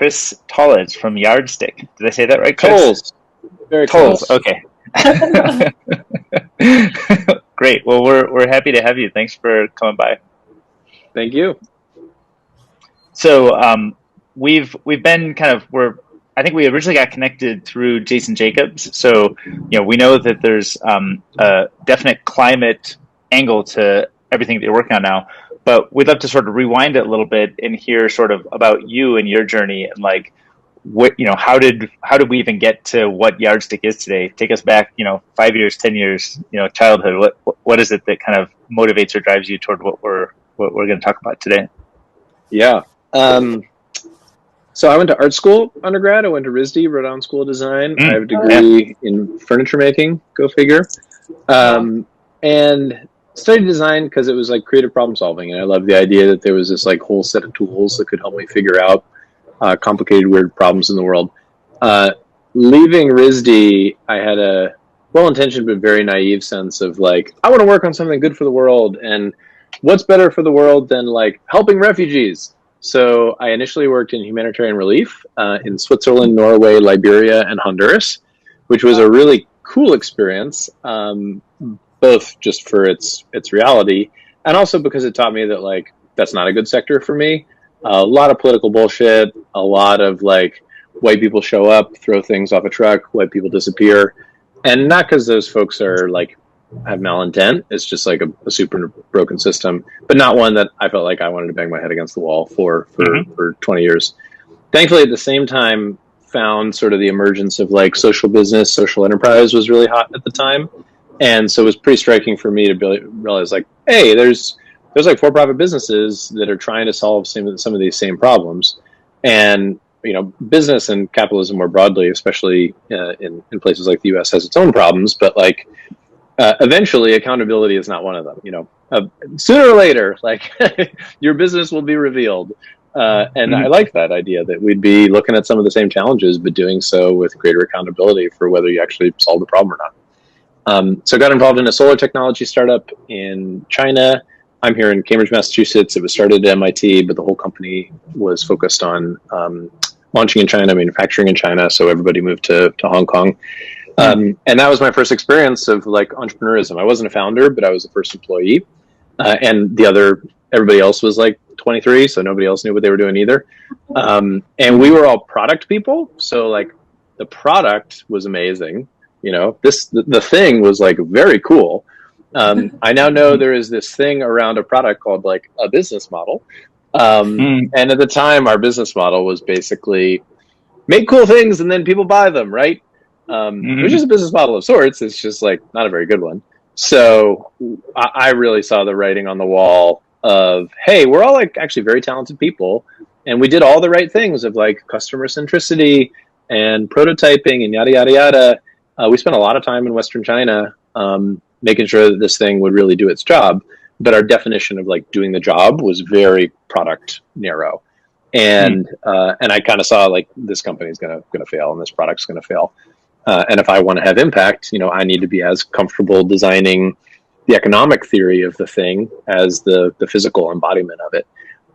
Chris Tollins from Yardstick. Did I say that right, Chris? Tolls. Very Tolls. close. Okay. Great. Well, we're happy to have you. Thanks for coming by. Thank you. So we've been I think we originally got connected through Jason Jacobs. So we know that there's a definite climate angle to everything that you're working on now. But we'd love to sort of rewind it a little bit and hear sort of about you and your journey and like what how did we even get to what Yardstick is today? Take us back 5 years, 10 years, childhood. What is it that kind of motivates or drives you toward what we're going to talk about today? Yeah. So I went to art school undergrad. I went to RISD, Rhode Island School of Design. I have a degree in furniture making, go figure. And studied design because it was like creative problem solving. And I loved the idea that there was this like whole set of tools that could help me figure out complicated, weird problems in the world. Leaving RISD, I had a well-intentioned but very naive sense of like, I want to work on something good for the world. And what's better for the world than like helping refugees? So I initially worked in humanitarian relief in Switzerland, Norway, Liberia, and Honduras, which was a really cool experience, both just for its reality and also because it taught me that like that's not a good sector for me. A lot of political bullshit, a lot of like white people show up, throw things off a truck, white people disappear, and not because those folks are like have malintent. It's just like a super broken system, but not one that I felt like I wanted to bang my head against the wall for 20 years. Thankfully, at the same time, found sort of the emergence of like social business, social enterprise was really hot at the time. And so it was pretty striking for me to realize like, hey, there's like for-profit businesses that are trying to solve some of these same problems. And, business and capitalism more broadly, especially in places like the US, has its own problems, but like, eventually accountability is not one of them. Sooner or later, like your business will be revealed. And I like that idea that we'd be looking at some of the same challenges, but doing so with greater accountability for whether you actually solve the problem or not. So I got involved in a solar technology startup in China. I'm here in Cambridge, Massachusetts. It was started at MIT, but the whole company was focused on launching in China, manufacturing in China. So everybody moved to Hong Kong. And that was my first experience of like entrepreneurism. I wasn't a founder, but I was the first employee. And everybody else was like 23, so nobody else knew what they were doing either. And we were all product people. So like the product was amazing. The thing was like very cool. I now know there is this thing around a product called like a business model. And at the time, our business model was basically make cool things and then people buy them, right? Which is a business model of sorts. It's just like not a very good one. So I really saw the writing on the wall of, hey, we're all like actually very talented people. And we did all the right things of like customer centricity and prototyping and yada, yada, yada. We spent a lot of time in Western China making sure that this thing would really do its job. But our definition of like doing the job was very product narrow. And I kind of saw like this company is going to fail and this product's going to fail. And if I want to have impact, I need to be as comfortable designing the economic theory of the thing as the physical embodiment of it.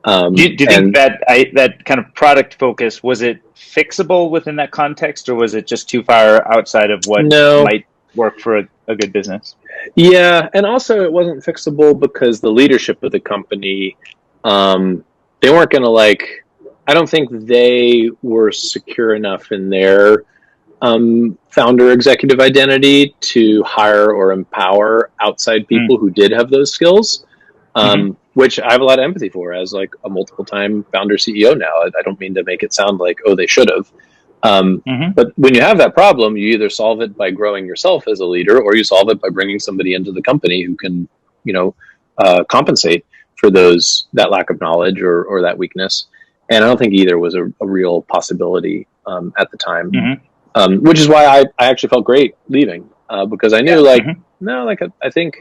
Do you think that kind of product focus, was it fixable within that context, or was it just too far outside of what might work for a good business? Yeah, and also it wasn't fixable because the leadership of the company, they weren't going to I don't think they were secure enough in their founder executive identity to hire or empower outside people who did have those skills, which I have a lot of empathy for as like a multiple time founder CEO now. I don't mean to make it sound like, oh, they should have. But when you have that problem, you either solve it by growing yourself as a leader, or you solve it by bringing somebody into the company who can, compensate for that lack of knowledge or that weakness. And I don't think either was a real possibility at the time, which is why I actually felt great leaving because I knew I think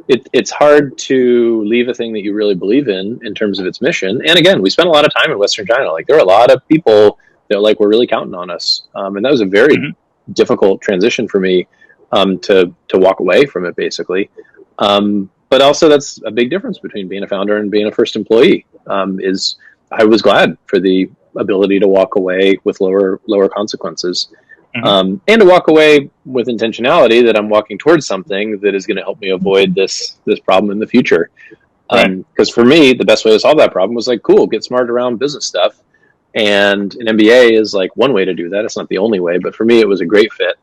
it's hard to leave a thing that you really believe in terms of its mission. And again, we spent a lot of time in Western China. Like there are a lot of people that were really counting on us. And that was a very difficult transition for me to walk away from it basically. But also that's a big difference between being a founder and being a first employee is I was glad for the ability to walk away with lower consequences. Mm-hmm. And to walk away with intentionality that I'm walking towards something that is going to help me avoid this problem in the future. Right. Because for me, the best way to solve that problem was like, cool, get smart around business stuff. And an MBA is like one way to do that. It's not the only way, but for me, it was a great fit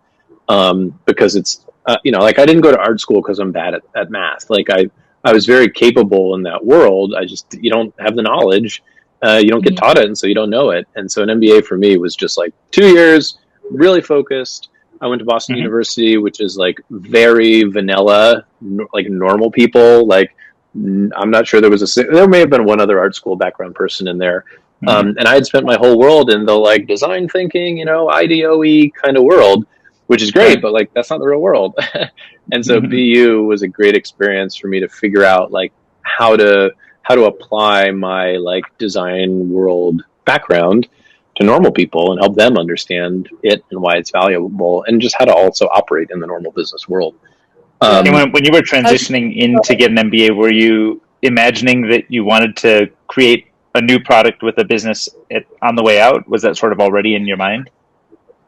because it's, like I didn't go to art school because I'm bad at math. Like I was very capable in that world. You don't have the knowledge. You don't get taught it, and so you don't know it. And so an MBA for me was just like 2 years, really focused. I went to Boston Mm-hmm. University, which is like very vanilla, like normal people. Like I'm not sure there may have been one other art school background person in there. Mm-hmm. And I had spent my whole world in the like design thinking, IDOE kind of world, which is great, Right. but like that's not the real world. And so Mm-hmm. BU was a great experience for me to figure out like how to apply my like design world background to normal people and help them understand it and why it's valuable and just how to also operate in the normal business world. And when you were transitioning in to get an MBA, were you imagining that you wanted to create a new product with a business on the way out? Was that sort of already in your mind?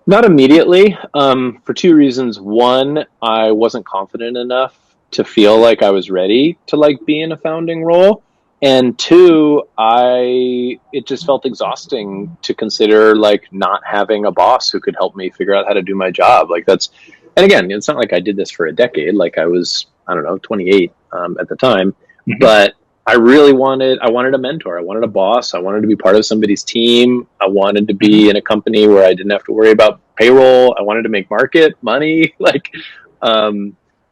Not immediately, for two reasons. One, I wasn't confident enough to feel like I was ready to like be in a founding role. And two, it just felt exhausting to consider like not having a boss who could help me figure out how to do my job. And again, it's not like I did this for a decade. Like I was, I don't know, 28 at the time, Mm-hmm. but I wanted a mentor. I wanted a boss. I wanted to be part of somebody's team. I wanted to Mm-hmm. be in a company where I didn't have to worry about payroll. I wanted to make money.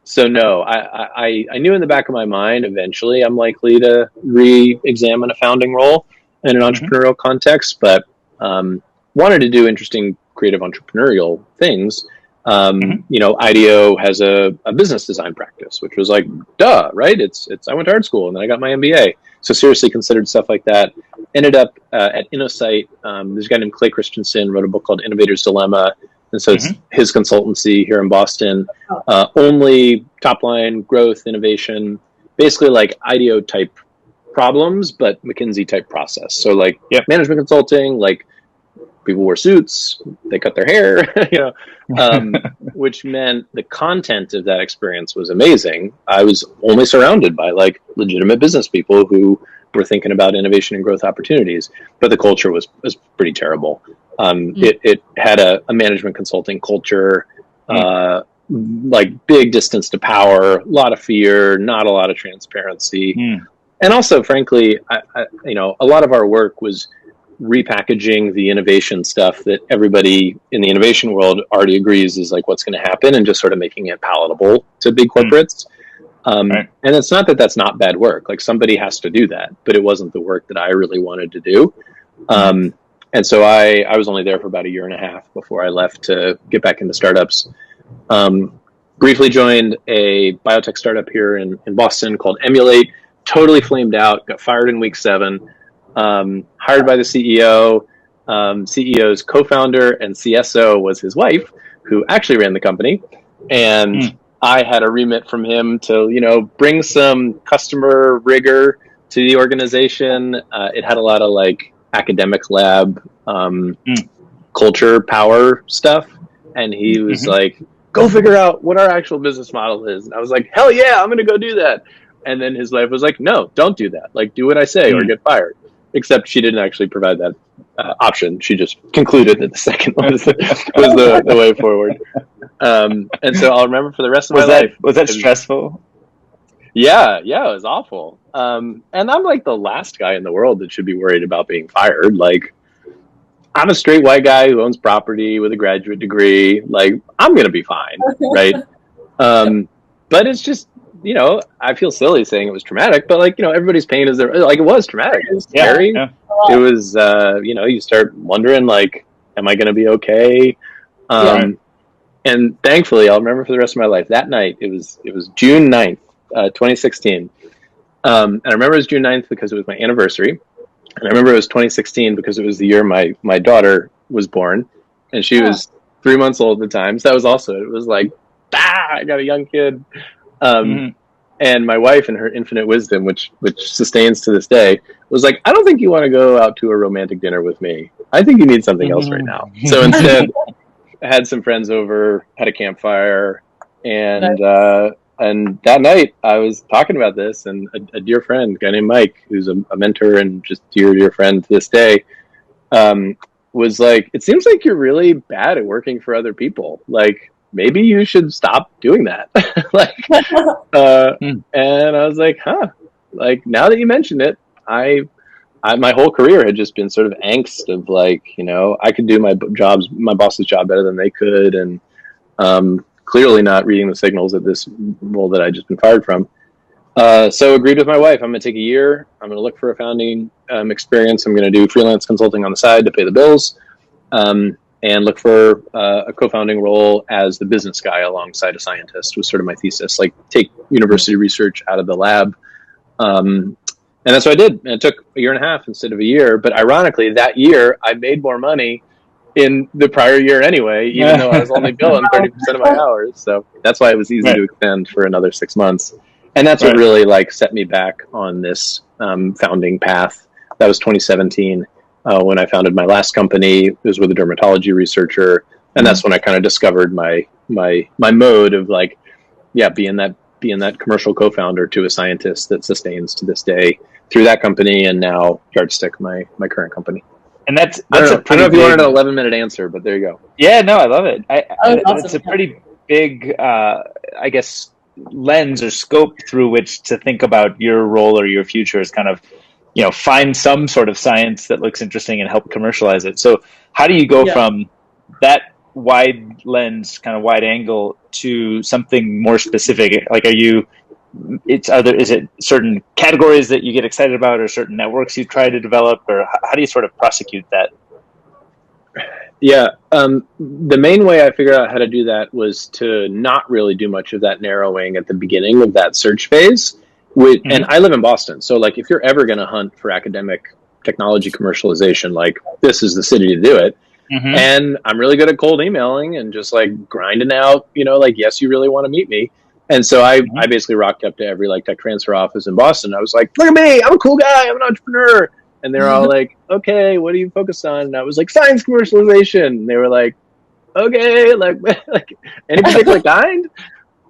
So no, I knew in the back of my mind, eventually I'm likely to re-examine a founding role in an Mm-hmm. entrepreneurial context, but wanted to do interesting creative entrepreneurial things. Mm-hmm. IDEO has a business design practice, which was like, duh, right? I went to art school and then I got my MBA. So seriously considered stuff like that. Ended up at InnoSight. There's a guy named Clay Christensen wrote a book called Innovator's Dilemma. And so it's Mm-hmm. his consultancy here in Boston, only top line growth, innovation, basically like IDEO type problems, but McKinsey type process. So like Yep. management consulting, like people wear suits, they cut their hair, which meant the content of that experience was amazing. I was only surrounded by like legitimate business people who were thinking about innovation and growth opportunities, but the culture was pretty terrible. It had a management consulting culture, like big distance to power, a lot of fear, not a lot of transparency. And also, frankly, a lot of our work was repackaging the innovation stuff that everybody in the innovation world already agrees is like what's going to happen and just sort of making it palatable to big corporates. Right. And it's not that that's not bad work. Like somebody has to do that, but it wasn't the work that I really wanted to do. And so I was only there for about a year and a half before I left to get back into startups. Briefly joined a biotech startup here in Boston called Emulate. Totally flamed out, got fired in week 7. Hired by the CEO. CEO's co-founder and CSO was his wife, who actually ran the company. And I had a remit from him to, bring some customer rigor to the organization. It had a lot of like academic lab culture power stuff. And he was like, go figure out what our actual business model is. And I was like, hell yeah, I'm going to go do that. And then his wife was like, no, don't do that. Like, do what I say or get fired. Except she didn't actually provide that option. She just concluded that the second was the way forward. And so I'll remember for the rest of my life. Was that stressful? Yeah, it was awful. And I'm like the last guy in the world that should be worried about being fired. Like, I'm a straight white guy who owns property with a graduate degree. Like, I'm going to be fine, right? But it's just, I feel silly saying it was traumatic, but like, everybody's pain is there. Like, it was traumatic. It was scary. Yeah. It was, you start wondering, like, am I going to be okay? And thankfully, I'll remember for the rest of my life, that night, it was June 9th, 2016. And I remember it was June 9th because it was my anniversary. And I remember it was 2016 because it was the year my daughter was born. And she was 3 months old at the time. So that was also, it was like, I got a young kid. And my wife, in her infinite wisdom, which sustains to this day, was like, I don't think you want to go out to a romantic dinner with me. I think you need something else right now. So instead, I had some friends over, had a campfire, and that night I was talking about this, and a dear friend, a guy named Mike, who's a mentor and just dear friend to this day, was like, "It seems like you're really bad at working for other people. Like, maybe you should stop doing that." Like, and I was like, "Huh." Like, now that you mention it, my whole career had just been sort of angst of like, I could do my boss's job better than they could, and clearly not reading the signals at this role that I just been fired from. So agreed with my wife. I'm going to take a year. I'm going to look for a founding experience. I'm going to do freelance consulting on the side to pay the bills, and look for a co-founding role as the business guy alongside a scientist was sort of my thesis. Like, take university research out of the lab. And that's what I did. And it took a year and a half instead of a year. But ironically, that year, I made more money in the prior year anyway, even though I was only billing 30% of my hours. So that's why it was easy to extend for another 6 months. And that's what really like set me back on this founding path. That was 2017 when I founded my last company. It was with a dermatology researcher. And that's when I kind of discovered my mode of like, being that commercial co-founder to a scientist that sustains to this day through that company, and now Yardstick, my current company. And that's I don't know if you wanted an 11-minute answer, but there you go. Yeah, no, I love it. It's a pretty big, I guess, lens or scope through which to think about your role or your future is kind of, find some sort of science that looks interesting and help commercialize it. So how do you go from that wide lens, kind of wide angle, to something more specific? Like, is it certain categories that you get excited about, or certain networks you try to develop, or how do you sort of prosecute that? Yeah. The main way I figured out how to do that was to not really do much of that narrowing at the beginning of that search phase. And I live in Boston. So like, if you're ever going to hunt for academic technology commercialization, like, this is the city to do it. And I'm really good at cold emailing and just like grinding out, like, yes, you really want to meet me. And so I basically rocked up to every like tech transfer office in Boston. I was like, look at me, I'm a cool guy, I'm an entrepreneur. And they're all like, okay, what are you focused on? And I was like, science commercialization. And they were like, okay, like any particular kind?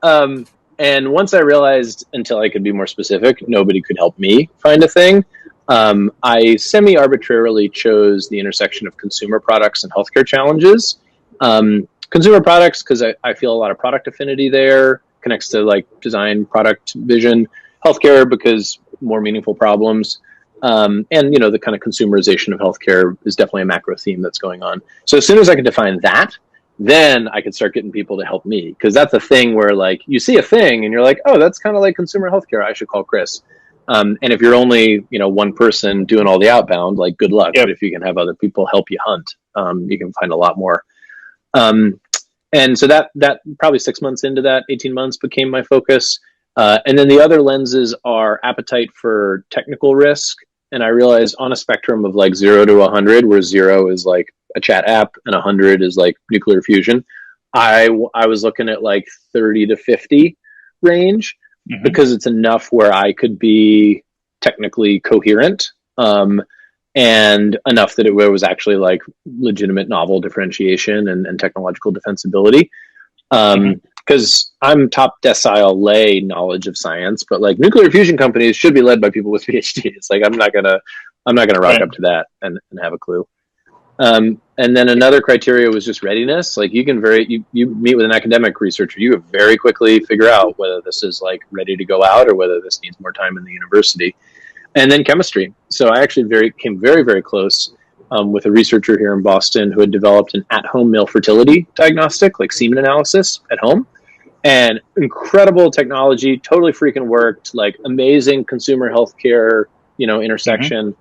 And once I realized, until I could be more specific, nobody could help me find a thing, I semi-arbitrarily chose the intersection of consumer products and healthcare challenges. Consumer products, because I feel a lot of product affinity there, connects to like design, product vision. Healthcare, because more meaningful problems. And, the kind of consumerization of healthcare is definitely a macro theme that's going on. So as soon as I could define that, then I could start getting people to help me. Because that's a thing where like you see a thing and you're like, oh, that's kind of like consumer healthcare, I should call Chris. And if you're only, one person doing all the outbound, like, good luck. But if you can have other people help you hunt, you can find a lot more. And so that probably 6 months into that, 18 months became my focus. And then the other lenses are appetite for technical risk. And I realized on a spectrum of like 0 to 100, where 0 is like a chat app and 100 is like nuclear fusion, I was looking at like 30 to 50 range, because it's enough where I could be technically coherent, and enough that it was actually like legitimate novel differentiation and technological defensibility. Because I'm top decile lay knowledge of science, but like nuclear fusion companies should be led by people with PhDs. Like, I'm not gonna rock up to that and have a clue. And then another criteria was just readiness. Like, you can you meet with an academic researcher, you very quickly figure out whether this is like ready to go out or whether this needs more time in the university. And then chemistry. So I actually came very, very close with a researcher here in Boston who had developed an at-home male fertility diagnostic, like semen analysis at home. And incredible technology, totally freaking worked, like amazing consumer healthcare, intersection.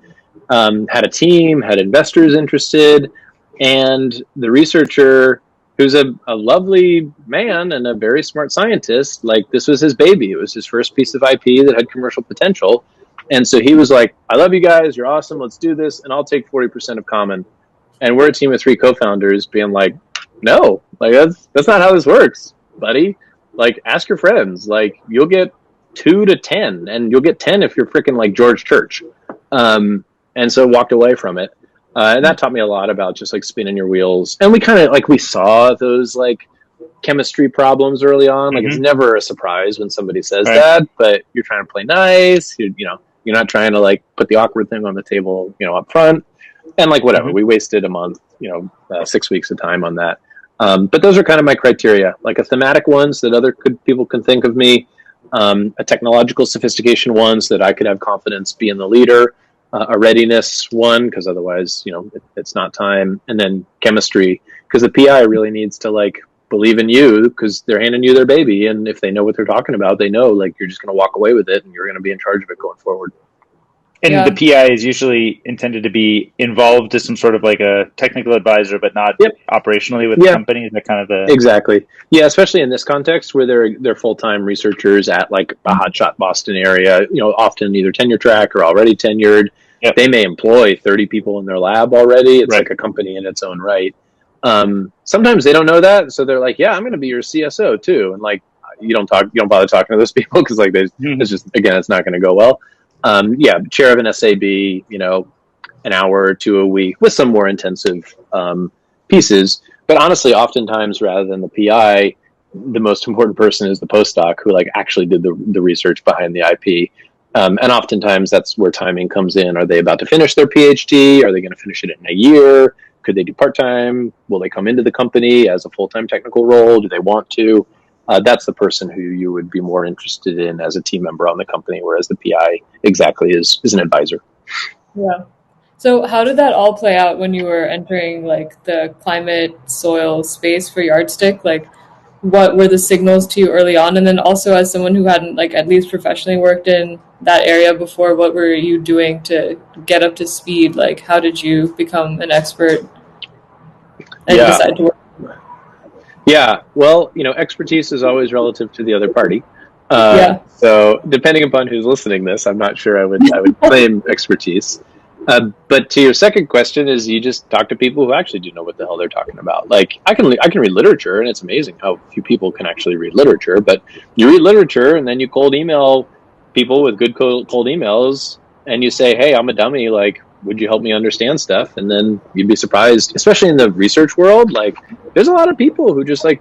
Had a team, had investors interested, and the researcher, who's a lovely man and a very smart scientist, like, this was his baby. It was his first piece of IP that had commercial potential. And so he was like, I love you guys, you're awesome, let's do this, and I'll take 40% of common. And we're a team of 3 co-founders being like, no, like, that's not how this works, buddy. Like, ask your friends. Like, you'll get 2 to 10, and you'll get 10 if you're freaking like George Church. And so walked away from it. And that taught me a lot about just like spinning your wheels. And we kind of like, we saw those like chemistry problems early on. Like it's Hmm. never a surprise when somebody says Right. that, but you're trying to play nice. You're not trying to like put the awkward thing on the table, up front. And like whatever, Hmm. we wasted a month, 6 weeks of time on that. But those are kind of my criteria, like a thematic ones that people can think of me, a technological sophistication ones that I could have confidence being the leader, a readiness one because otherwise, it's not time, and then chemistry because the PI really needs to like believe in you because they're handing you their baby, and if they know what they're talking about, they know like you're just going to walk away with it and you're going to be in charge of it going forward. And the Yeah. PI is usually intended to be involved as some sort of like a technical advisor, but not Yep. operationally with the Yeah. company. Is that kind of the Exactly. Yeah, especially in this context where they're full-time researchers at like a hotshot Boston area, often either tenure track or already tenured. Yep. They may employ 30 people in their lab already. It's Right. like a company in its own right. Sometimes they don't know that, so they're like, "Yeah, I'm going to be your CSO too." And like, you don't bother talking to those people because like, it's just again, it's not going to go well. Yeah, chair of an SAB, an hour or two a week with some more intensive pieces. But honestly, oftentimes rather than the PI, the most important person is the postdoc who like actually did the research behind the IP. And oftentimes that's where timing comes in. Are they about to finish their PhD? Are they going to finish it in a year? Could they do part-time? Will they come into the company as a full-time technical role? Do they want to? That's the person who you would be more interested in as a team member on the company, whereas the PI exactly is an advisor. Yeah. So how did that all play out when you were entering like the climate soil space for Yardstick? Like what were the signals to you early on? And then also as someone who hadn't like at least professionally worked in that area before, what were you doing to get up to speed? Like how did you become an expert and Yeah. decide to work? Yeah, well, expertise is always relative to the other party. Yeah. So depending upon who's listening to this, I'm not sure I would claim expertise. But to your second question is you just talk to people who actually do know what the hell they're talking about. Like I can read literature, and it's amazing how few people can actually read literature. But you read literature, and then you cold email people with good cold they and you say, "Hey, I'm a dummy. Like, would you help me understand stuff?" And then you'd be surprised, especially in the research world. Like, there's a lot of people who just like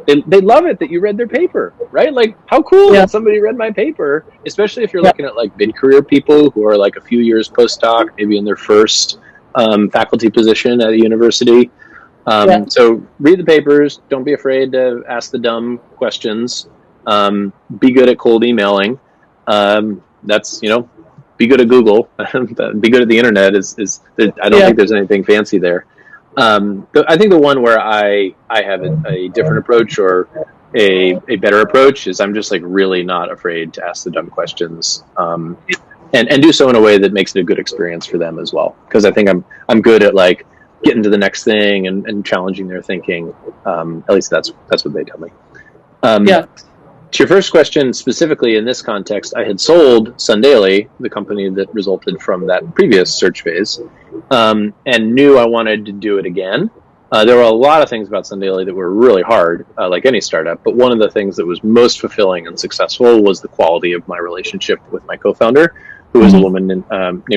they love it that you read their paper, right? Like, how cool Yeah. that somebody read my paper, especially if you're Yeah. looking at like mid-career people who are like a few years postdoc, maybe in their first faculty position at a university. Yeah. So read the papers. Don't be afraid to ask the dumb questions. Be good at cold emailing. That's be good at Google. Be good at the internet. I don't think there's anything fancy there. I think the one where I have a different approach or a better approach is I'm just like really not afraid to ask the dumb questions, and do so in a way that makes it a good experience for them as well. Because I think I'm good at like getting to the next thing and challenging their thinking. At least that's what they tell me. Yeah. To your first question, specifically in this context, I had sold Sundaily, the company that resulted from that previous search phase, and knew I wanted to do it again. There were a lot of things about Sundaily that were really hard, like any startup, but one of the things that was most fulfilling and successful was the quality of my relationship with my co-founder, who was a woman named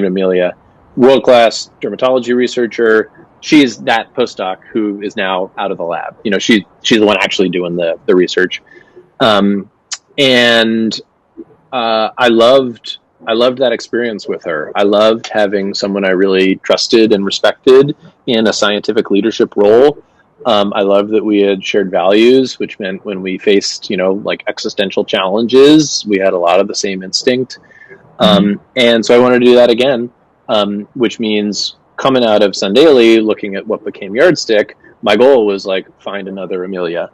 Amelia, world-class dermatology researcher. She's that postdoc who is now out of the lab. She's the one actually doing the research. And I loved that experience with her. I loved having someone I really trusted and respected in a scientific leadership role. I loved that we had shared values, which meant when we faced, like existential challenges, we had a lot of the same instinct. And so I wanted to do that again, which means coming out of Sundaily, looking at what became Yardstick, my goal was like find another Amelia.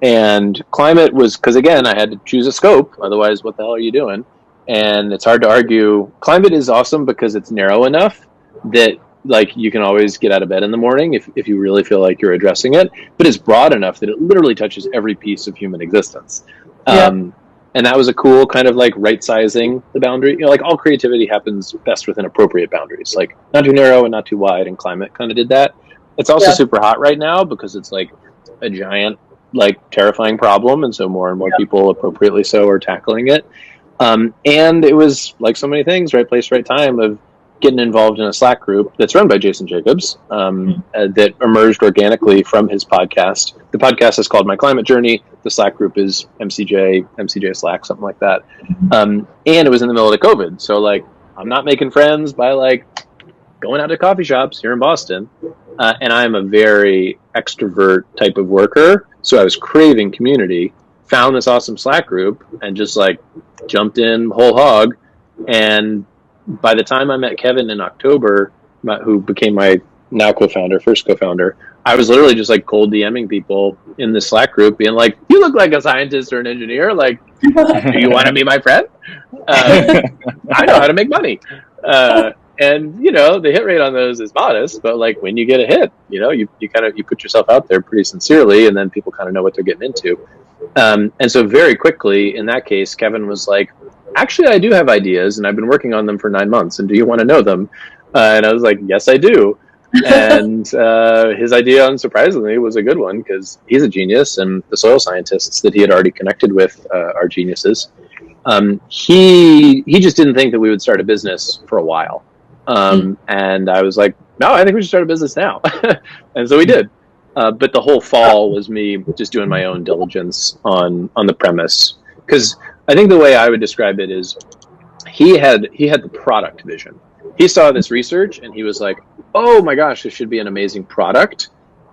And climate was, because again, I had to choose a scope. Otherwise, what the hell are you doing? And it's hard to argue. Climate is awesome because it's narrow enough that like you can always get out of bed in the morning if you really feel like you're addressing it. But it's broad enough that it literally touches every piece of human existence. And that was a cool kind of like right sizing the boundary. Like all creativity happens best within appropriate boundaries, like not too narrow and not too wide. And climate kind of did that. It's also super hot right now because it's like a giant, like terrifying problem, and so more and more people appropriately so are tackling it. And it was like so many things, right place, right time. Of getting involved in a Slack group that's run by Jason Jacobs that emerged organically from his podcast. The podcast is called My Climate Journey. The Slack group is MCJ Slack, something like that. And it was in the middle of COVID. So like, I'm not making friends by like going out to coffee shops here in Boston. And I'm a very extrovert type of worker. So I was craving community, found this awesome Slack group and just like jumped in whole hog. And by the time I met Kevin in October, who became my now first co-founder, I was literally just like cold DMing people in the Slack group being like, you look like a scientist or an engineer. Like, do you want to be my friend? I know how to make money. And, you know, the hit rate on those is modest, but like when you get a hit, you know, you put yourself out there pretty sincerely and then people kind of know what they're getting into. And so very quickly in that case, Kevin was like, actually, I do have ideas and I've been working on them for 9 months. And do you want to know them? And I was like, yes, I do. And his idea, unsurprisingly, was a good one because he's a genius and the soil scientists that he had already connected with are geniuses. He just didn't think that we would start a business for a while. And I was like, no, I think we should start a business now. And so we did. But the whole fall was me just doing my own diligence on the premise. Because I think the way I would describe it is he had the product vision. He saw this research and he was like, oh my gosh, this should be an amazing product.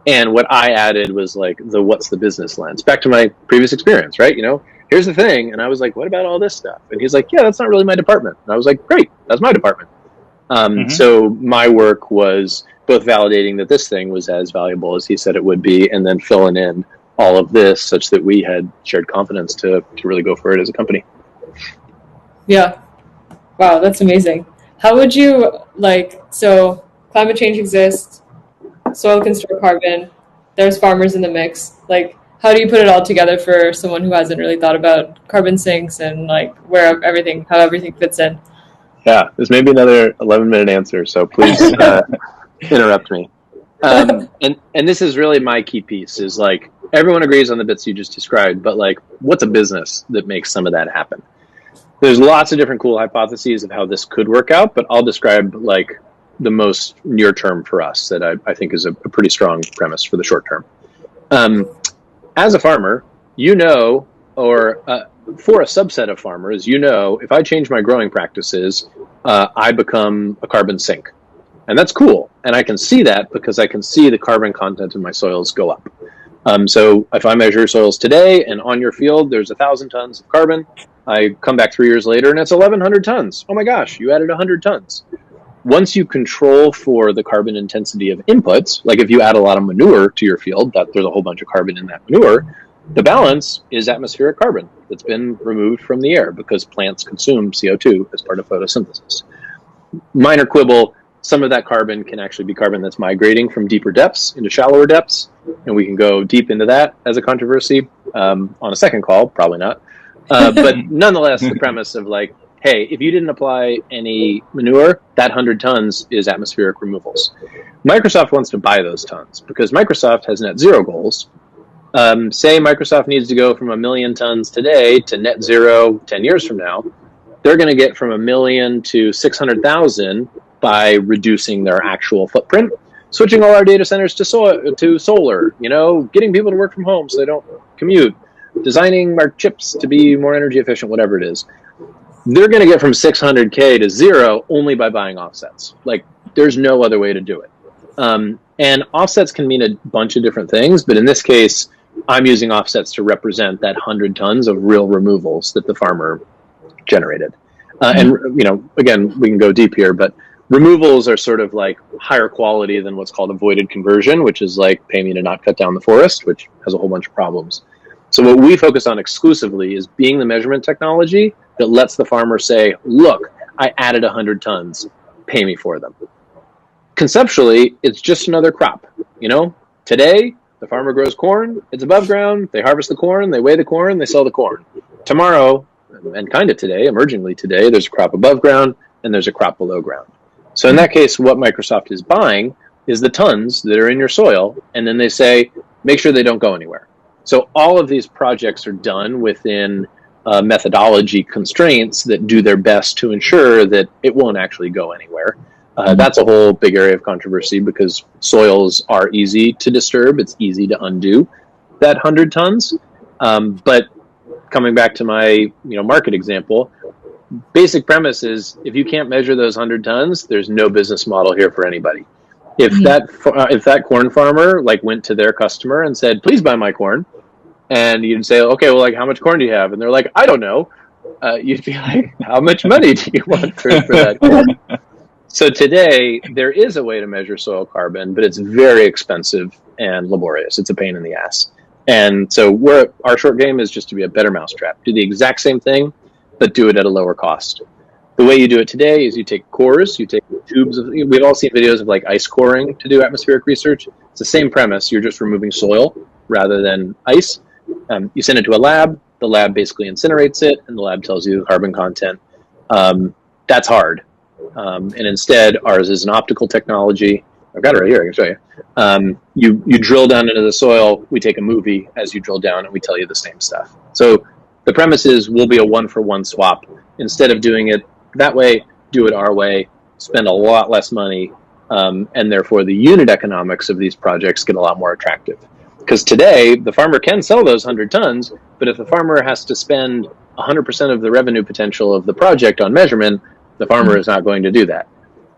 And what I added was like what's the business lens? Back to my previous experience, right? You know, here's the thing. And I was like, what about all this stuff? And he's like, yeah, that's not really my department. And I was like, great, that's my department. So my work was both validating that this thing was as valuable as he said it would be, and then filling in all of this such that we had shared confidence to really go for it as a company. Yeah. Wow, that's amazing. How would you so climate change exists, soil can store carbon, there's farmers in the mix. Like, how do you put it all together for someone who hasn't really thought about carbon sinks and like how everything fits in? Yeah, this may be another 11-minute answer, so please interrupt me. And this is really my key piece is like, everyone agrees on the bits you just described, but like, what's a business that makes some of that happen? There's lots of different cool hypotheses of how this could work out, but I'll describe like the most near term for us that I think is a pretty strong premise for the short term. As a farmer, you know, or for a subset of farmers, you know, if I change my growing practices, I become a carbon sink. And that's cool. And I can see that because I can see the carbon content in my soils go up. So if I measure soils today and on your field, there's 1,000 tons of carbon. I come back 3 years later and it's 1,100 tons. Oh my gosh, you added 100 tons. Once you control for the carbon intensity of inputs, like if you add a lot of manure to your field, there's a whole bunch of carbon in that manure, the balance is atmospheric carbon that's been removed from the air because plants consume CO2 as part of photosynthesis. Minor quibble, some of that carbon can actually be carbon that's migrating from deeper depths into shallower depths, and we can go deep into that as a controversy on a second call, probably not. But nonetheless, the premise of like, hey, if you didn't apply any manure, that 100 tons is atmospheric removals. Microsoft wants to buy those tons because Microsoft has net zero goals. Say Microsoft needs to go from 1 million tons today to net zero 10 years from now. They're going to get from 1 million to 600,000 by reducing their actual footprint, switching all our data centers to solar, you know, getting people to work from home so they don't commute, designing our chips to be more energy efficient, whatever it is. They're going to get from 600K to zero only by buying offsets. Like, there's no other way to do it. And offsets can mean a bunch of different things, but in this case, I'm using offsets to represent that 100 tons of real removals that the farmer generated. And, you know, again, we can go deep here, but removals are sort of like higher quality than what's called avoided conversion, which is like pay me to not cut down the forest, which has a whole bunch of problems. So what we focus on exclusively is being the measurement technology that lets the farmer say, look, I added 100 tons, pay me for them. Conceptually, it's just another crop. You know, today the farmer grows corn, it's above ground, they harvest the corn, they weigh the corn, they sell the corn. Tomorrow, and kind of today, emergingly today, there's a crop above ground and there's a crop below ground. So in that case, what Microsoft is buying is the tons that are in your soil, and then they say, make sure they don't go anywhere. So all of these projects are done within methodology constraints that do their best to ensure that it won't actually go anywhere. That's a whole big area of controversy because soils are easy to disturb. It's easy to undo that 100 tons. But coming back to my market example, basic premise is if you can't measure those 100 tons, there's no business model here for anybody. If that corn farmer went to their customer and said, "Please buy my corn," and you'd say, "Okay, well, how much corn do you have?" And they're like, "I don't know." You'd be like, "How much money do you want for that corn?" So today there is a way to measure soil carbon, but it's very expensive and laborious. It's a pain in the ass. And so our short game is just to be a better mousetrap. Do the exact same thing, but do it at a lower cost. The way you do it today is you take cores, you take tubes of, we've all seen videos of ice coring to do atmospheric research. It's the same premise. You're just removing soil rather than ice. You send it to a lab. The lab basically incinerates it, and the lab tells you the carbon content. That's hard. And instead, ours is an optical technology. I've got it right here. I can show you. You drill down into the soil. We take a movie as you drill down, and we tell you the same stuff. So the premise is we'll be a one-for-one swap. Instead of doing it that way, do it our way, spend a lot less money, and therefore the unit economics of these projects get a lot more attractive. Because today, the farmer can sell those 100 tons, but if the farmer has to spend 100% of the revenue potential of the project on measurement, the farmer is not going to do that.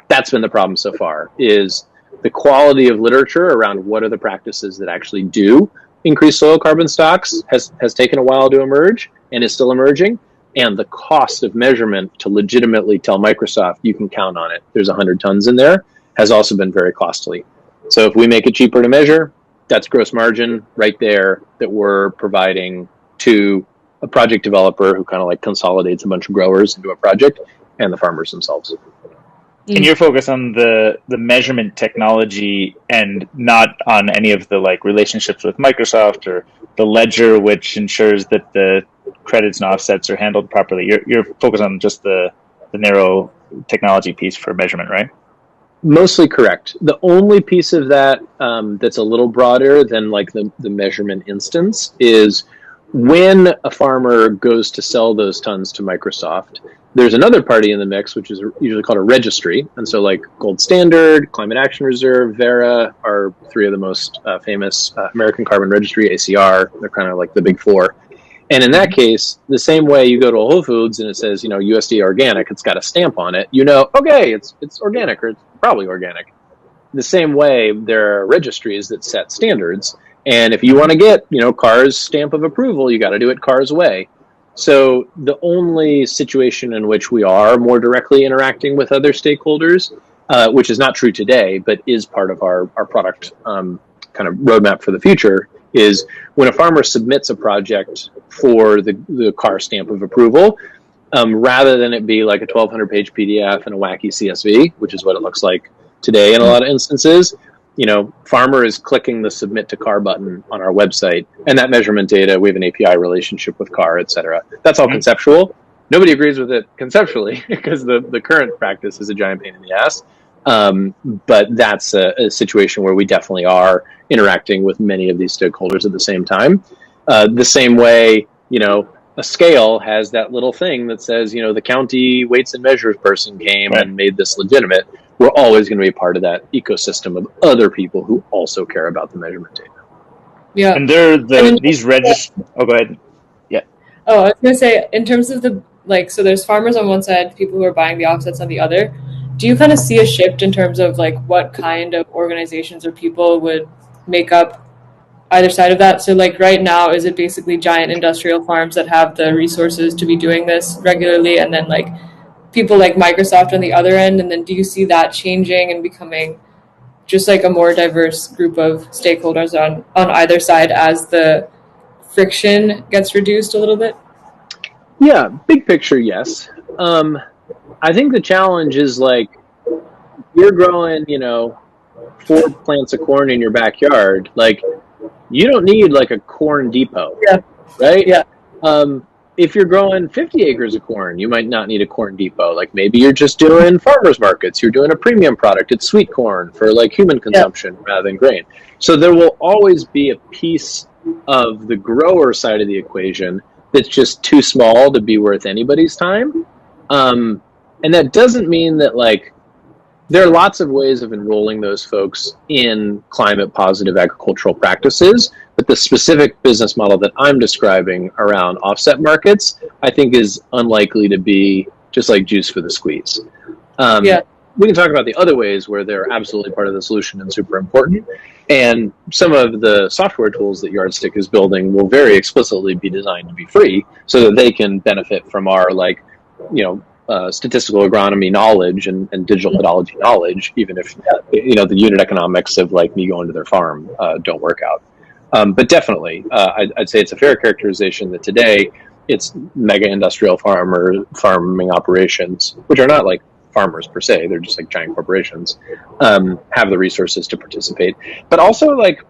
That's been the problem so far, is the quality of literature around what are the practices that actually do increase soil carbon stocks has taken a while to emerge and is still emerging. And the cost of measurement to legitimately tell Microsoft you can count on it, there's 100 tons in there, has also been very costly. So if we make it cheaper to measure, that's gross margin right there that we're providing to a project developer who kind of consolidates a bunch of growers into a project, and the farmers themselves. And you're focused on the measurement technology and not on any of the relationships with Microsoft or the ledger, which ensures that the credits and offsets are handled properly. You're focused on just the narrow technology piece for measurement, right? Mostly correct. The only piece of that that's a little broader than the measurement instance is when a farmer goes to sell those tons to Microsoft, there's another party in the mix, which is usually called a registry. And so Gold Standard, Climate Action Reserve, Verra are three of the most famous American Carbon Registry, ACR. They're kind of the big four. And in that case, the same way you go to a Whole Foods and it says, USDA organic, it's got a stamp on it, okay, it's organic or it's probably organic. The same way there are registries that set standards. And if you want to get, CAR's stamp of approval, you got to do it CAR's way. So the only situation in which we are more directly interacting with other stakeholders, which is not true today, but is part of our product kind of roadmap for the future, is when a farmer submits a project for the CAR stamp of approval, rather than it be a 1,200-page PDF and a wacky CSV, which is what it looks like today in a lot of instances, farmer is clicking the submit to CAR button on our website, and that measurement data, we have an API relationship with CAR, et cetera. That's all conceptual. Nobody agrees with it conceptually because the current practice is a giant pain in the ass. But that's a situation where we definitely are interacting with many of these stakeholders at the same time. The same way, a scale has that little thing that says, the county weights and measures person came and made this legitimate. We're always going to be part of that ecosystem of other people who also care about the measurement data. Yeah. And these registers. Oh, go ahead. Yeah. Oh, I was going to say, in terms of so there's farmers on one side, people who are buying the offsets on the other. Do you kind of see a shift in terms of what kind of organizations or people would make up either side of that? So right now, is it basically giant industrial farms that have the resources to be doing this regularly, and then people like Microsoft on the other end? And then do you see that changing and becoming just a more diverse group of stakeholders on either side as the friction gets reduced a little bit? Yeah, big picture, yes. I think the challenge is you're growing, 4 plants of corn in your backyard. You don't need a corn depot, right? Yeah. If you're growing 50 acres of corn, you might not need a corn depot. Maybe you're just doing farmers markets. You're doing a premium product. It's sweet corn for human consumption rather than grain. So there will always be a piece of the grower side of the equation that's just too small to be worth anybody's time. And that doesn't mean that There are lots of ways of enrolling those folks in climate positive agricultural practices, but the specific business model that I'm describing around offset markets, I think is unlikely to be just like juice for the squeeze. Yeah. We can talk about the other ways where they're absolutely part of the solution and super important. And some of the software tools that Yardstick is building will very explicitly be designed to be free so that they can benefit from our statistical agronomy knowledge and digital methodology knowledge, even if the unit economics of like me going to their farm don't work out. But definitely, I'd say it's a fair characterization that today it's mega industrial farming operations, which are not like farmers per se, they're just like giant corporations, have the resources to participate. But also, like,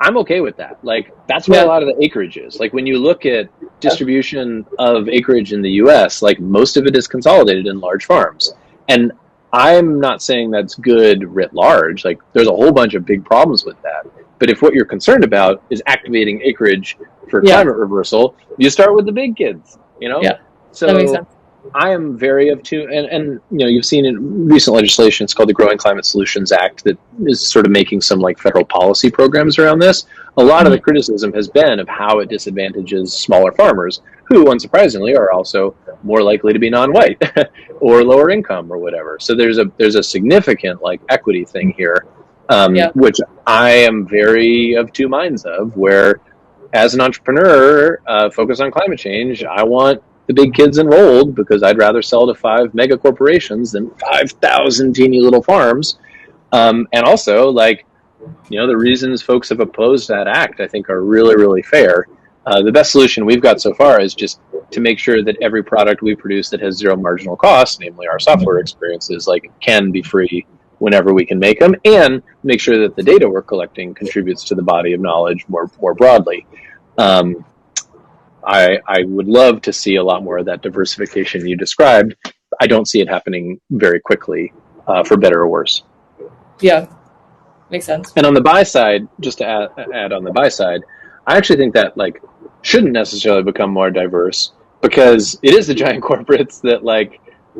I'm okay with that. Like, that's where a lot of the acreage is. Like, when you look at distribution of acreage in the US, like, most of it is consolidated in large farms. And I'm not saying that's good writ large. Like, there's a whole bunch of big problems with that. But if what you're concerned about is activating acreage for climate reversal, you start with the big kids, Yeah, So that makes sense. I am very and you've seen in recent legislation, it's called the Growing Climate Solutions Act, that is sort of making some like federal policy programs around this. A lot of the criticism has been of how it disadvantages smaller farmers, who unsurprisingly are also more likely to be non-white or lower income or whatever. So there's a significant like equity thing here, which I am very of two minds of, where as an entrepreneur focused on climate change, I want the big kids enrolled because I'd rather sell to 5 mega corporations than 5,000 teeny little farms. And also, like, the reasons folks have opposed that act, I think, are really, really fair. The best solution we've got so far is just to make sure that every product we produce that has zero marginal cost, namely our software experiences, like, can be free whenever we can make them, and make sure that the data we're collecting contributes to the body of knowledge more broadly. I would love to see a lot more of that diversification you described. I don't see it happening very quickly, for better or worse. Yeah, makes sense. And on the buy side, just to add on the buy side, I actually think that like shouldn't necessarily become more diverse, because it is the giant corporates that like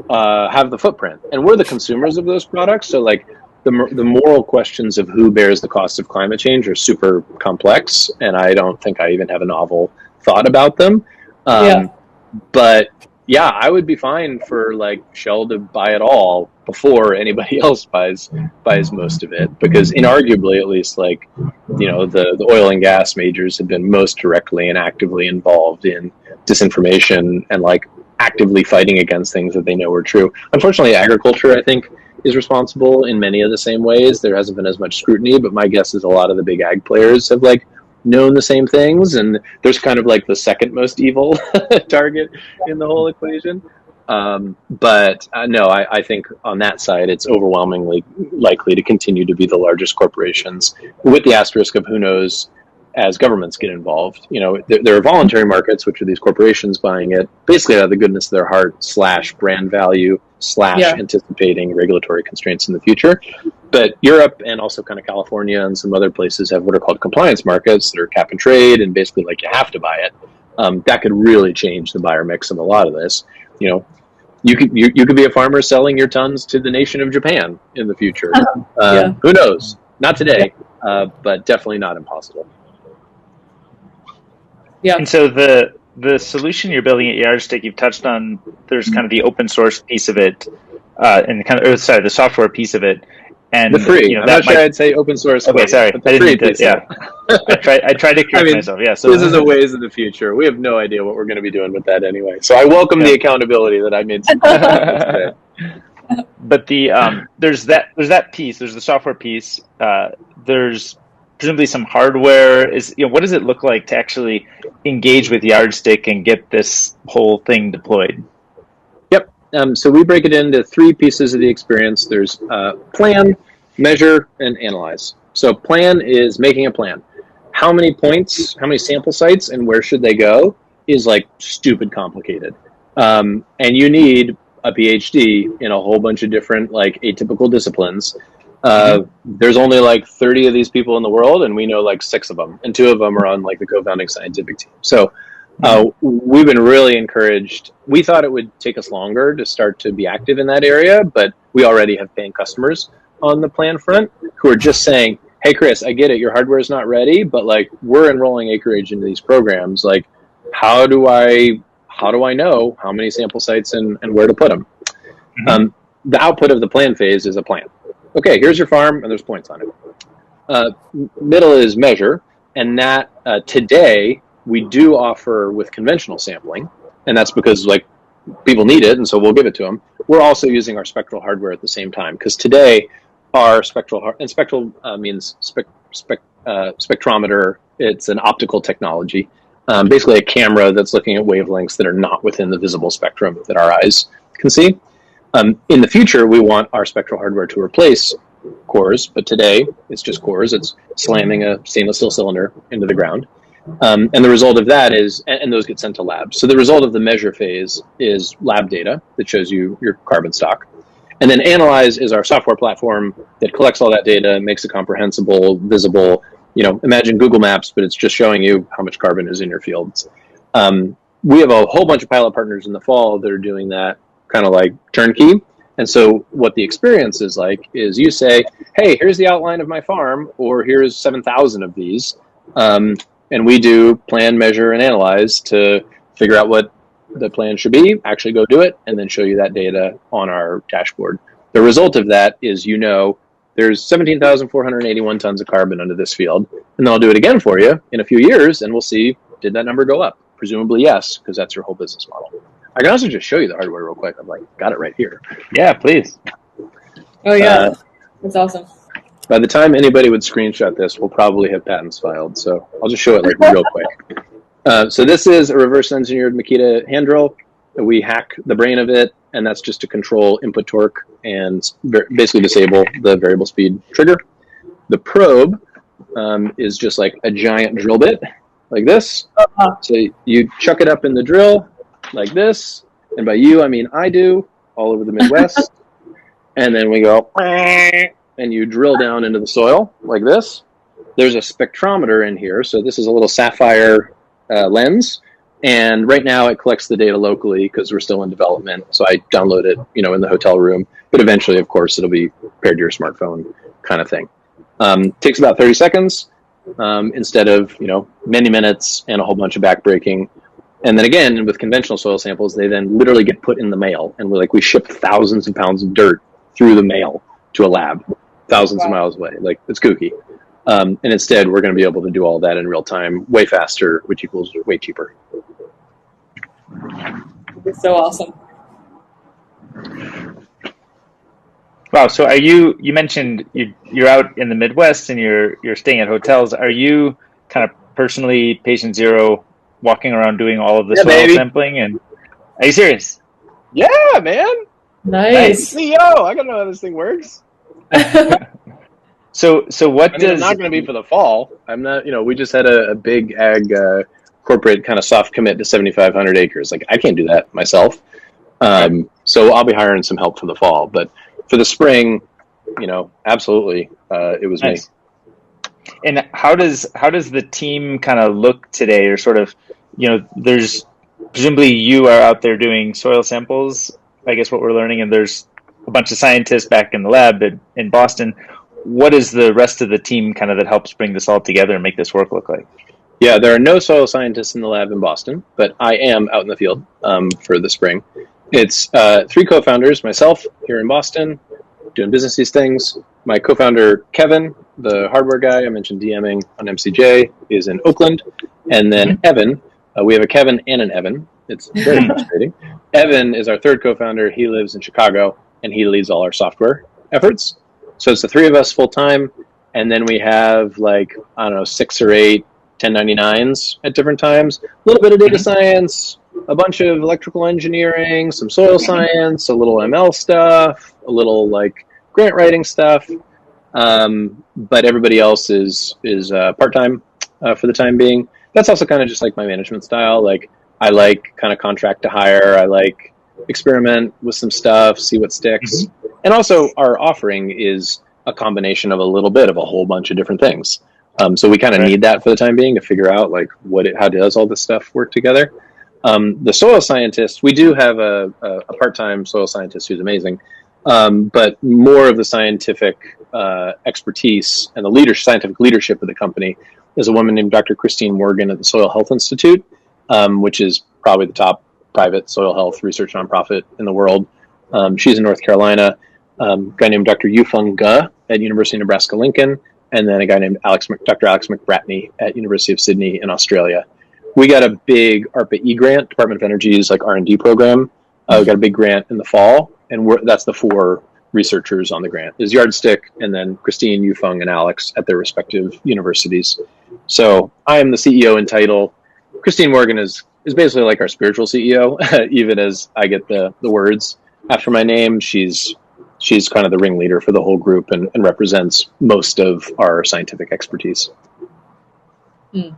have the footprint, and we're the consumers of those products. So like the moral questions of who bears the cost of climate change are super complex, and I don't think I even have a novel thought about them. But yeah, I would be fine for like Shell to buy it all before anybody else buys most of it, because inarguably, at least, like, the oil and gas majors have been most directly and actively involved in disinformation and like actively fighting against things that they know are true. Unfortunately, agriculture, I think, is responsible in many of the same ways. There hasn't been as much scrutiny, but my guess is a lot of the big ag players have like known the same things, and there's kind of like the second most evil target in the whole equation. But no, I think on that side, it's overwhelmingly likely to continue to be the largest corporations, with the asterisk of who knows as governments get involved. There are voluntary markets, which are these corporations buying it basically out of the goodness of their heart / brand value / anticipating regulatory constraints in the future. But Europe and also kind of California and some other places have what are called compliance markets that are cap and trade, and basically like you have to buy it. That could really change the buyer mix of a lot of this. You could be a farmer selling your tons to the nation of Japan in the future. Who knows? Not today, but definitely not impossible. Yeah. And so the solution you're building at Yardstick, you've touched on, there's kind of the open source piece of it, and the software piece of it. And the free. I'm not sure I'd say open source. Okay, sorry. But the free piece. Yeah. I tried to correct myself. Yeah. So this is a ways in the future. We have no idea what we're going to be doing with that anyway. So I welcome the accountability that I made. But there's that piece. There's the software piece. There's presumably some hardware. What does it look like to actually engage with Yardstick and get this whole thing deployed? Yep. So we break it into 3 pieces of the experience. There's plan, measure, and analyze. So plan is making a plan. How many points, how many sample sites, and where should they go is like stupid complicated. And you need a PhD in a whole bunch of different like atypical disciplines. There's only like 30 of these people in the world, and we know like 6 of them, and 2 of them are on like the co-founding scientific team. So We've been really encouraged. We thought it would take us longer to start to be active in that area, but we already have paying customers on the plan front who are just saying, hey, Chris, I get it. Your hardware is not ready, but like we're enrolling acreage into these programs. Like, how do I know how many sample sites and where to put them? Mm-hmm. The output of the plan phase is a plan. Okay, here's your farm, and there's points on it. Middle is measure, and that today we do offer with conventional sampling, and that's because like people need it, and so we'll give it to them. We're also using our spectral hardware at the same time because today our spectral means spectrometer. It's an optical technology, basically a camera that's looking at wavelengths that are not within the visible spectrum that our eyes can see. In the future, we want our spectral hardware to replace cores, but today it's just cores. It's slamming a stainless steel cylinder into the ground. And the result of that is, and those get sent to labs. So the result of the measure phase is lab data that shows you your carbon stock. And then analyze is our software platform that collects all that data, makes it comprehensible, visible. You know, imagine Google Maps, but it's just showing you how much carbon is in your fields. We have a whole bunch of pilot partners in the fall that are doing that kind of like turnkey. And so what the experience is like is you say, hey, here's the outline of my farm, or here's 7,000 of these. And we do plan, measure, and analyze to figure out what the plan should be, actually go do it, and then show you that data on our dashboard. The result of that is, you know, there's 17,481 tons of carbon under this field, and then I'll do it again for you in a few years, and we'll see, did that number go up? Presumably yes, because that's your whole business model. I can also just show you the hardware real quick. I'm like, got it right here. Yeah, please. Oh yeah, that's awesome. By the time anybody would screenshot this, we'll probably have patents filed. So I'll just show it like real quick. So this is a reverse engineered Makita hand drill. We hack the brain of it, and that's just to control input torque and basically disable the variable speed trigger. The probe is just like a giant drill bit like this. So you chuck it up in the drill like this, and by you I mean I do, all over the Midwest. And then we go, and you drill down into the soil like this. There's a spectrometer in here, so this is a little sapphire lens, and right now it collects the data locally because we're still in development, so I download it, you know, in the hotel room, but eventually, of course, it'll be paired to your smartphone kind of thing. Takes about 30 seconds instead of, you know, many minutes and a whole bunch of backbreaking. And then again, with conventional soil samples, they then literally get put in the mail, and we ship thousands of pounds of dirt through the mail to a lab thousands of miles away. Like, it's kooky. And instead, we're going to be able to do all that in real time, way faster, which equals way cheaper. It's so awesome. Wow. So you mentioned you're out in the Midwest and you're staying at hotels. Are you kind of personally patient zero, walking around doing all of the soil sampling? And are you serious? Yeah, man. Nice. CEO, I gotta know how this thing works. So what does... It's not going to be for the fall. I'm not, you know, we just had a big ag corporate kind of soft commit to 7,500 acres. Like, I can't do that myself. So I'll be hiring some help for the fall. But for the spring, you know, absolutely, it was nice. Me. And how does the team kind of look today, or sort of, you know, there's presumably you are out there doing soil samples, I guess what we're learning, and there's a bunch of scientists back in the lab in Boston. What is the rest of the team kind of that helps bring this all together and make this work look like? Yeah, there are no soil scientists in the lab in Boston, but I am out in the field for the spring. It's three co-founders, myself here in Boston, doing businessy things. My co-founder, Kevin, the hardware guy I mentioned DMing on MCJ, is in Oakland. And then Evan, we have a Kevin and an Evan. It's very frustrating. Evan is our third co-founder. He lives in Chicago, and he leads all our software efforts. So it's the three of us full time, and then we have, like, I don't know, 6 or 8 1099s at different times. A little bit of data science, a bunch of electrical engineering, some soil science, a little ML stuff, a little like grant writing stuff. But everybody else is part time for the time being. That's also kind of just like my management style. Like, I like kind of contract to hire. I like experiment with some stuff, see what sticks. And also, our offering is a combination of a little bit of a whole bunch of different things. So we kind of need that for the time being to figure out like how does all this stuff work together. The soil scientist, we do have a part-time soil scientist who's amazing, but more of the scientific expertise and the scientific leadership of the company is a woman named Dr. Christine Morgan at the Soil Health Institute, which is probably the top private soil health research nonprofit in the world. She's in North Carolina. A guy named Dr. Yufeng Ge at University of Nebraska-Lincoln, and then a guy named Dr. Alex McBratney at University of Sydney in Australia. We got a big ARPA-E grant, Department of Energy's like R&D program. We got a big grant in the fall, and that's the 4 researchers on the grant. Is Yardstick, and then Christine, Yufeng, and Alex at their respective universities. So I am the CEO in title. Christine Morgan is basically like our spiritual CEO, even as I get the words after my name. She's kind of the ringleader for the whole group and represents most of our scientific expertise. And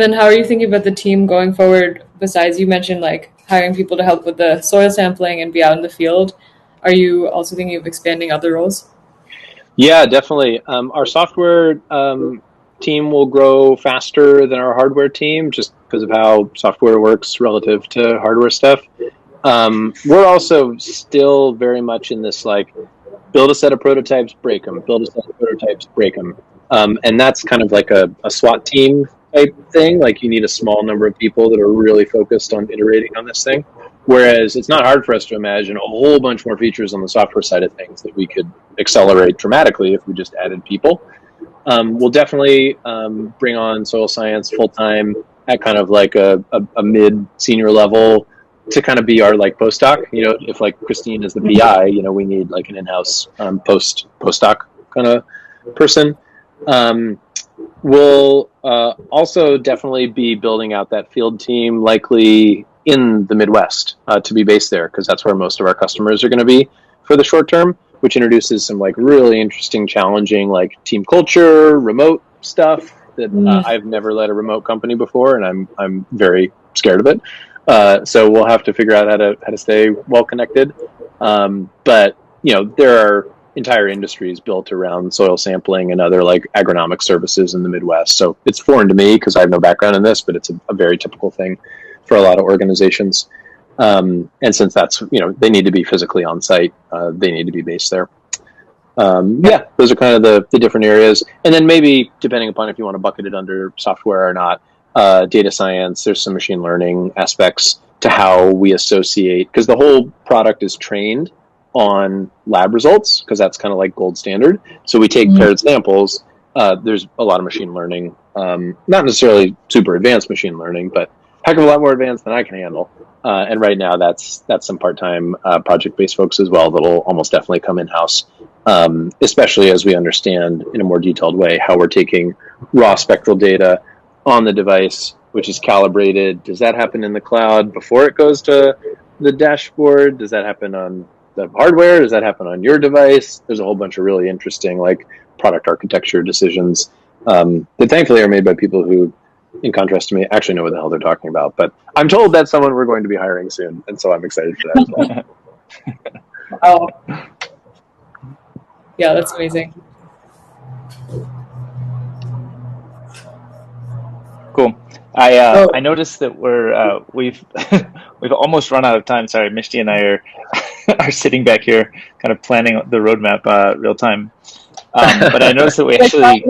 then how are you thinking about the team going forward, besides you mentioned like hiring people to help with the soil sampling and be out in the field? Are you also thinking of expanding other roles? Yeah, definitely. Our software team will grow faster than our hardware team just because of how software works relative to hardware stuff. We're also still very much in this like build a set of prototypes, break them, build a set of prototypes, break them. And that's kind of like a SWAT team type thing. Like you need a small number of people that are really focused on iterating on this thing. Whereas it's not hard for us to imagine a whole bunch more features on the software side of things that we could accelerate dramatically if we just added people. We'll definitely bring on soil science full-time at kind of like a mid-senior level to kind of be our like postdoc. You know, if like Christine is the PI, you know, we need like an in-house postdoc kind of person. We'll also definitely be building out that field team, likely in the Midwest, to be based there, because that's where most of our customers are going to be for the short term, which introduces some like really interesting, challenging like team culture, remote stuff that I've never led a remote company before, and I'm very scared of it. So we'll have to figure out how to stay well connected. But you know, there are entire industries built around soil sampling and other like agronomic services in the Midwest. So it's foreign to me because I have no background in this, but it's a very typical thing for a lot of organizations. And since that's, you know, they need to be physically on site, they need to be based there. Yeah, those are kind of the different areas. And then maybe, depending upon if you want to bucket it under software or not, data science, there's some machine learning aspects to how we associate, because the whole product is trained on lab results, because that's kind of like gold standard. So we take paired samples. There's a lot of machine learning, not necessarily super advanced machine learning, but heck of a lot more advanced than I can handle. And right now that's some part-time project-based folks as well that'll almost definitely come in-house, especially as we understand in a more detailed way how we're taking raw spectral data on the device, which is calibrated. Does that happen in the cloud before it goes to the dashboard? Does that happen on the hardware? Does that happen on your device? There's a whole bunch of really interesting like product architecture decisions that thankfully are made by people who, in contrast to me, actually know what the hell they're talking about. But I'm told that's someone we're going to be hiring soon, and so I'm excited for that as well. Oh, yeah, that's amazing. Cool. I noticed that we've we've almost run out of time. Sorry, Mishti and I are sitting back here, kind of planning the roadmap real time. But I noticed that we actually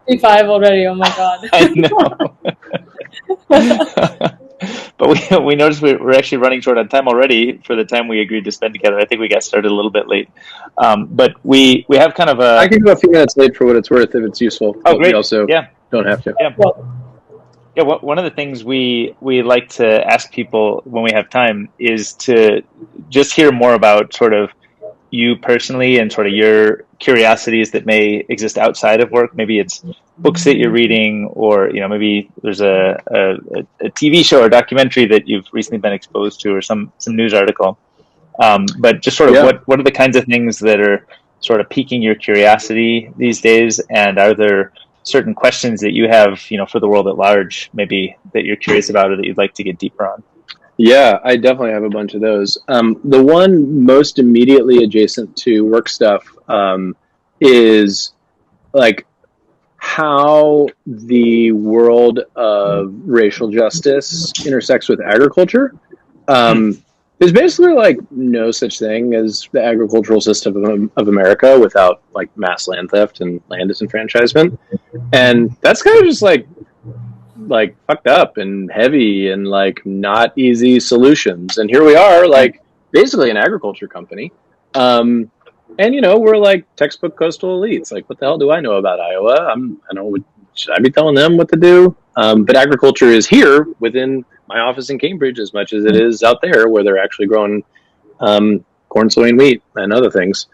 55 already. Oh my god! I know. But we noticed we're actually running short on time already for the time we agreed to spend together. I think we got started a little bit late, but we have kind of a. I can go a few minutes late for what it's worth if it's useful. Oh, great! We also don't have to. Yeah. Yeah, one of the things we like to ask people when we have time is to just hear more about sort of you personally and sort of your curiosities that may exist outside of work. Maybe it's books that you're reading, or you know, maybe there's a TV show or documentary that you've recently been exposed to, or some news article. But just sort of what are the kinds of things that are sort of piquing your curiosity these days, and are there certain questions that you have, you know, for the world at large, maybe that you're curious about or that you'd like to get deeper on? Yeah, I definitely have a bunch of those. The one most immediately adjacent to work stuff is like how the world of racial justice intersects with agriculture. There's basically like no such thing as the agricultural system of America without like mass land theft and land disenfranchisement, and that's kind of just like fucked up and heavy and like not easy solutions. And here we are, like basically an agriculture company. And we're like textbook coastal elites. Like, what the hell do I know about Iowa? I know. Should I be telling them what to do? But agriculture is here within my office in Cambridge as much as it is out there, where they're actually growing corn, soy, and wheat and other things.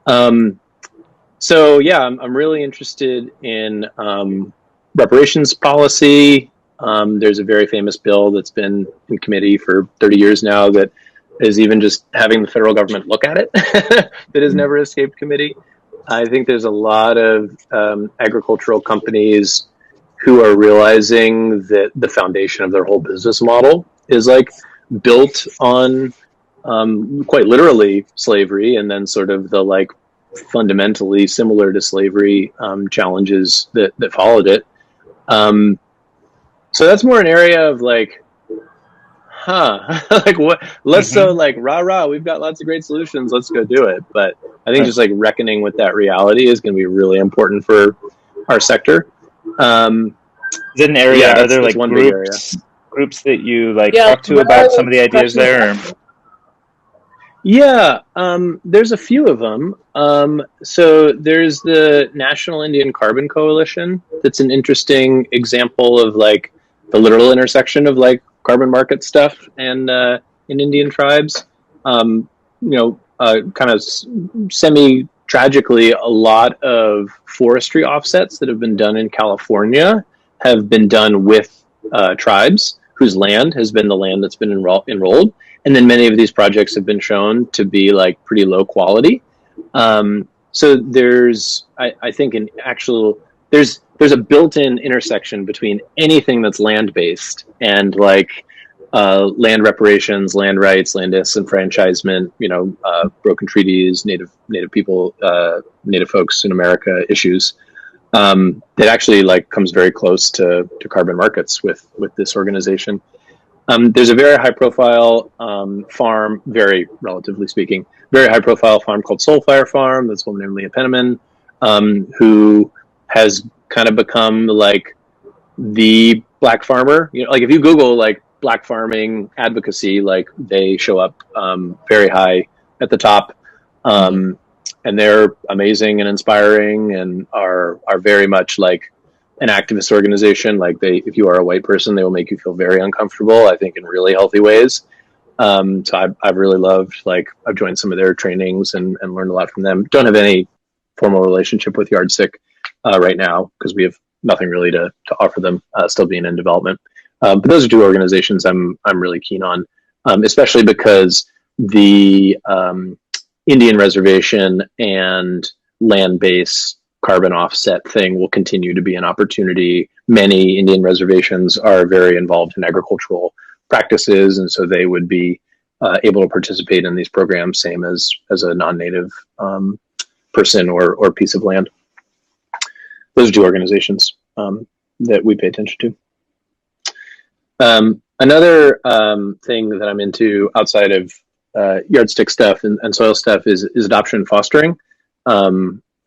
So yeah, I'm really interested in reparations policy. There's a very famous bill that's been in committee for 30 years now that is even just having the federal government look at it that has never escaped committee. I think there's a lot of agricultural companies who are realizing that the foundation of their whole business model is like built on quite literally slavery, and then sort of the like fundamentally similar to slavery challenges that followed it. So that's more an area of like, like what? Let's so like rah, we've got lots of great solutions. Let's go do it. But I think just like reckoning with that reality is going to be really important for our sector. Is it an area? Are there like groups that you like talk to about some of the ideas there? Or? Yeah, there's a few of them. So there's the National Indian Carbon Coalition. That's an interesting example of like the literal intersection of like carbon market stuff and in Indian tribes. Kind of semi-tragically, a lot of forestry offsets that have been done in California have been done with tribes whose land has been the land that's been enrolled. And then many of these projects have been shown to be like pretty low quality. So there's, I think, there's a built-in intersection between anything that's land-based and like land reparations, land rights, land disenfranchisement, broken treaties, native people, native folks in America issues. That actually like comes very close to carbon markets with this organization. There's a very high-profile farm, very relatively speaking, very high-profile farm called Soulfire Farm. That's a woman named Leah Penniman, who has kind of become like the black farmer. Like if you Google like black farming advocacy, like they show up very high at the top, and they're amazing and inspiring, and are very much like an activist organization. Like if you are a white person, they will make you feel very uncomfortable, I think in really healthy ways. So I've really loved, like I've joined some of their trainings and learned a lot from them. Don't have any formal relationship with Yardstick right now because we have nothing really to offer them, still being in development. But those are two organizations I'm really keen on, especially because the Indian reservation and land-based carbon offset thing will continue to be an opportunity. Many Indian reservations are very involved in agricultural practices, and so they would be able to participate in these programs, same as a non-native person or piece of land. Those are two organizations that we pay attention to. Another thing that I'm into outside of Yardstick stuff and soil stuff is adoption and fostering.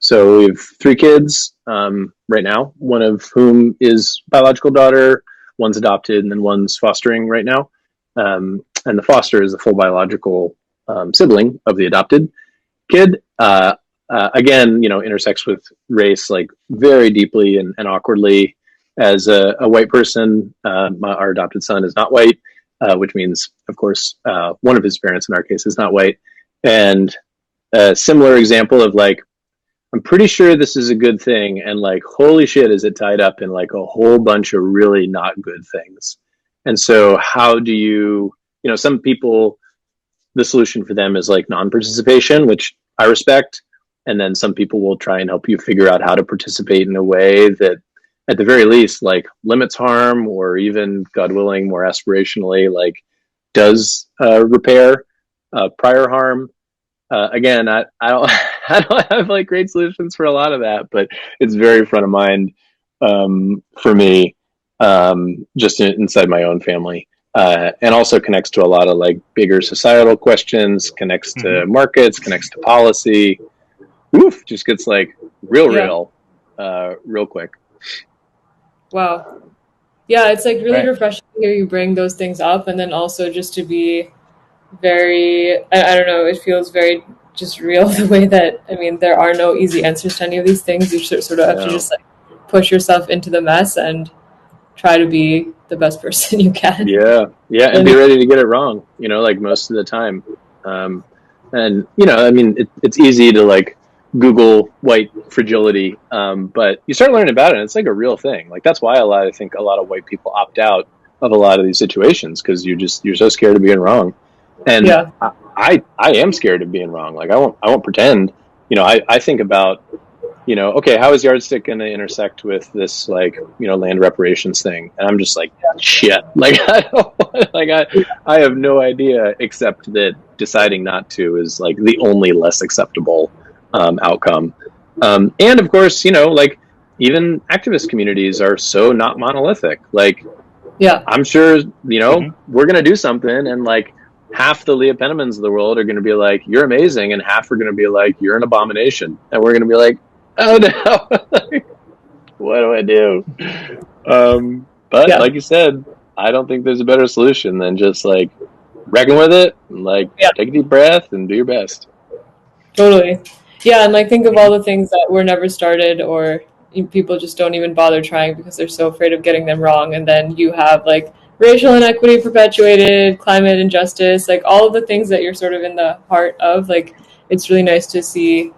So we have 3 kids right now, one of whom is biological daughter, one's adopted, and then one's fostering right now. And the foster is the full biological sibling of the adopted kid. Again, intersects with race like very deeply and awkwardly. As a white person, our adopted son is not white, which means, of course, one of his parents in our case is not white. And a similar example of like, I'm pretty sure this is a good thing, and like, holy shit, is it tied up in like a whole bunch of really not good things. And so how do you, some people, the solution for them is like non-participation, which I respect. And then some people will try and help you figure out how to participate in a way that, at the very least, like limits harm, or even, God willing, more aspirationally, like does repair prior harm. I don't have like great solutions for a lot of that, but it's very front of mind for me, just inside my own family. And also connects to a lot of like bigger societal questions, connects to markets, connects to policy. Oof, just gets like real quick. Wow. Yeah, it's like really refreshing to hear you bring those things up, and then also just to be very, I don't know, it feels very just real the way that, I mean, there are no easy answers to any of these things. You sort of have to just like push yourself into the mess and try to be the best person you can. Yeah, and be ready to get it wrong, like most of the time. And, I mean, it's easy to like Google white fragility, but you start learning about it, and it's like a real thing. Like, that's why I think a lot of white people opt out of a lot of these situations, because you're so scared of being wrong. And I am scared of being wrong. Like, I won't pretend. I think about, okay, how is Yardstick going to intersect with this, like, land reparations thing? And I'm just like, shit. Like, I have no idea, except that deciding not to is like the only less acceptable outcome. And of course, like, even activist communities are so not monolithic. Like, I'm sure, we're going to do something, and like half the Leah Pennemans of the world are going to be like, you're amazing, and half are going to be like, you're an abomination. And we're going to be like, oh no, what do I do? But like you said, I don't think there's a better solution than just like reckon with it, and like take a deep breath and do your best. Totally. Yeah, and like think of all the things that were never started, or people just don't even bother trying because they're so afraid of getting them wrong. And then you have like racial inequity perpetuated, climate injustice, like all of the things that you're sort of in the heart of. Like, it's really nice to see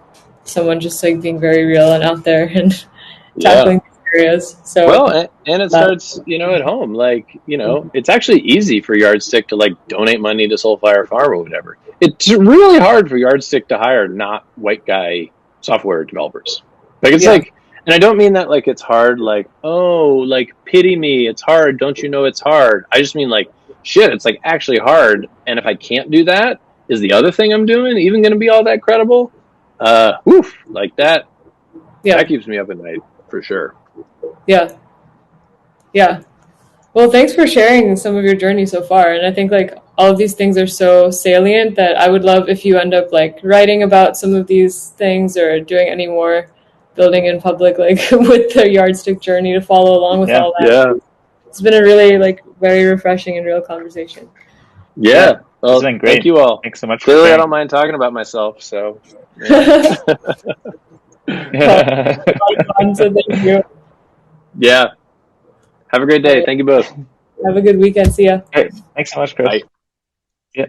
someone just like being very real and out there and tackling these areas. So well, and it starts, at home. Like, it's actually easy for Yardstick to like donate money to Soulfire Farm or whatever. It's really hard for Yardstick to hire not white guy software developers. Like, it's like, and I don't mean that like it's hard, like, oh, like, pity me, it's hard, don't you know it's hard? I just mean like, shit, it's like actually hard. And if I can't do that, is the other thing I'm doing even going to be all that credible? Like that keeps me up at night for sure. Yeah. Well, thanks for sharing some of your journey so far. And I think like all of these things are so salient that I would love if you end up like writing about some of these things or doing any more building in public, like with the Yardstick journey to follow along with all that. Yeah. It's been a really like very refreshing and real conversation. Yeah. Well, it's been great. Thank you all. Thanks so much. Clearly, I don't mind talking about myself. So. So thank you. Yeah. Have a great day. Thank you both. Have a good weekend. See ya. Great. Thanks so much, Chris. Bye. Yeah.